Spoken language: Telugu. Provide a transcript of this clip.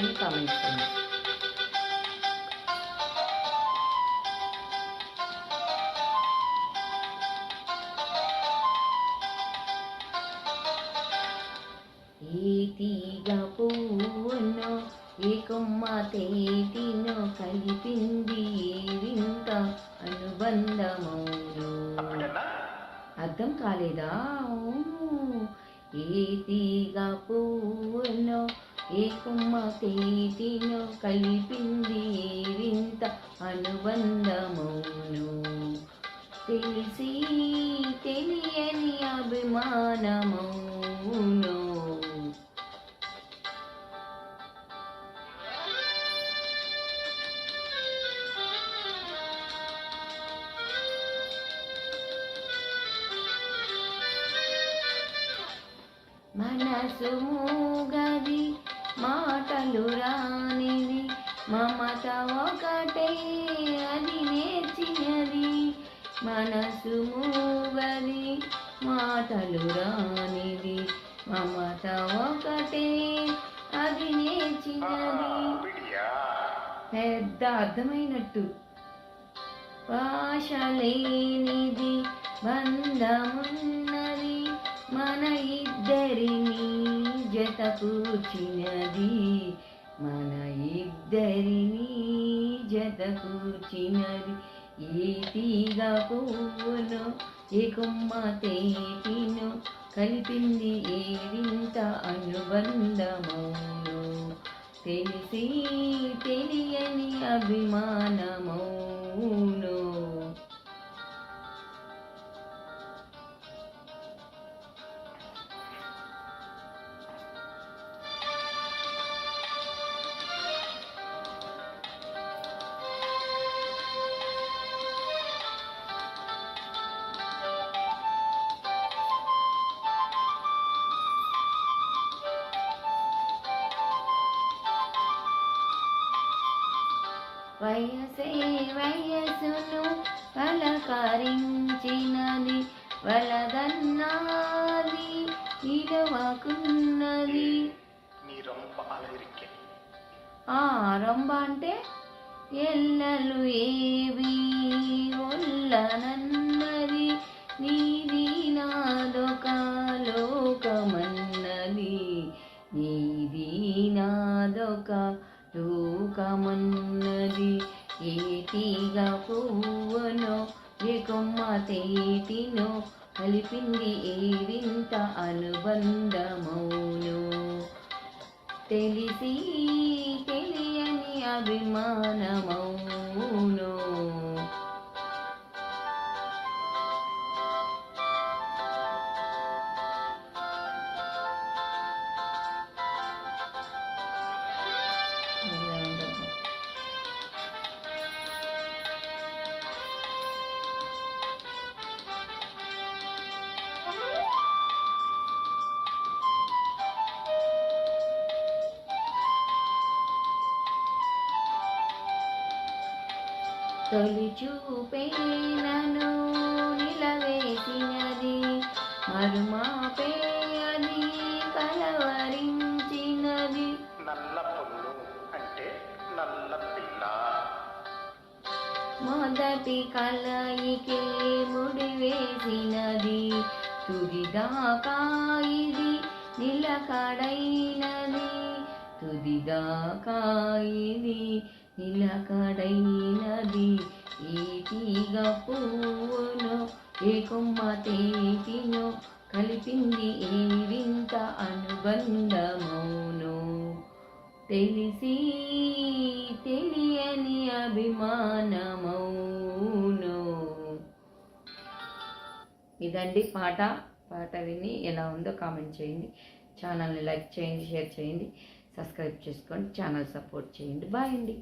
చేయండి, కామెంట్ చేయండి. ఏ తీగ పువ్వునో ఏ కొమ్మ తేటినో కలిపింది వింత అనుబంధమౌను. అర్థం కాలేదా? ఏ తీగ పువ్వునో ఏ కొమ్మ తేటినో కలిపింది వింత అనుబంధమౌను. తెలిసి తెలియని అభిమానమౌను. మనసు మూగది మాటలు రానిది మమత ఒకటే అది నేర్చినది. మనసు మూగది మాటలు రానిది మమత ఒకటే అది నేర్చినది. పెద్ద అర్థమైనట్టు. భాష లేనిది బంధమున్నది మన ఇద్దరిని జత కూర్చినది. మన ఇద్దరిని జత కూర్చినది. ఏ తీగ పువ్వునో ఏ కొమ్మ తేటినో కలిపింది ఏ వింత అనుబంధమౌను. తెలిసి తెలియని అభిమానమౌను. వయసే వయసును పలకరించినది వలదన్నాది నిలవకున్నది. ఆ రొంబ అంటే ఎల్లలు ఏవి ఒల్లనన్నది. నీది నాదొక లోకమన్నది. నీది నాదొక లోకమన్నది. ఏ తీగ పువ్వునో ఏ కొమ్మ తేటినో కలిపింది ఏ వింత అనుబంధమౌను. తెలిసి తెలియని అభిమానమౌను. తొలి చూపే నన్ను నిలవేసినది మరుమాపే అది కలవరించినది. నల్ల పొల్లు అంటే నల్ల పిల్ల. మొదటి కలయికే ముడివేసినది. తుదిదాకా ఇది నిలకడైనది. తుదిదాకా ఇది నిలకడైనది. ఏ తీగ పువ్వునో ఏ కొమ్మ తేటినో కలిపింది ఏ వింత అనుబంధమౌను. తెలిసి తెలియని అభిమానమౌను. ఇదండి పాట. పాట విని ఎలా ఉందో కామెంట్ చేయండి. ఛానల్ని లైక్ చేయండి, షేర్ చేయండి, సబ్స్క్రైబ్ చేసుకోండి, ఛానల్ సపోర్ట్ చేయండి. బాయ్ అండి.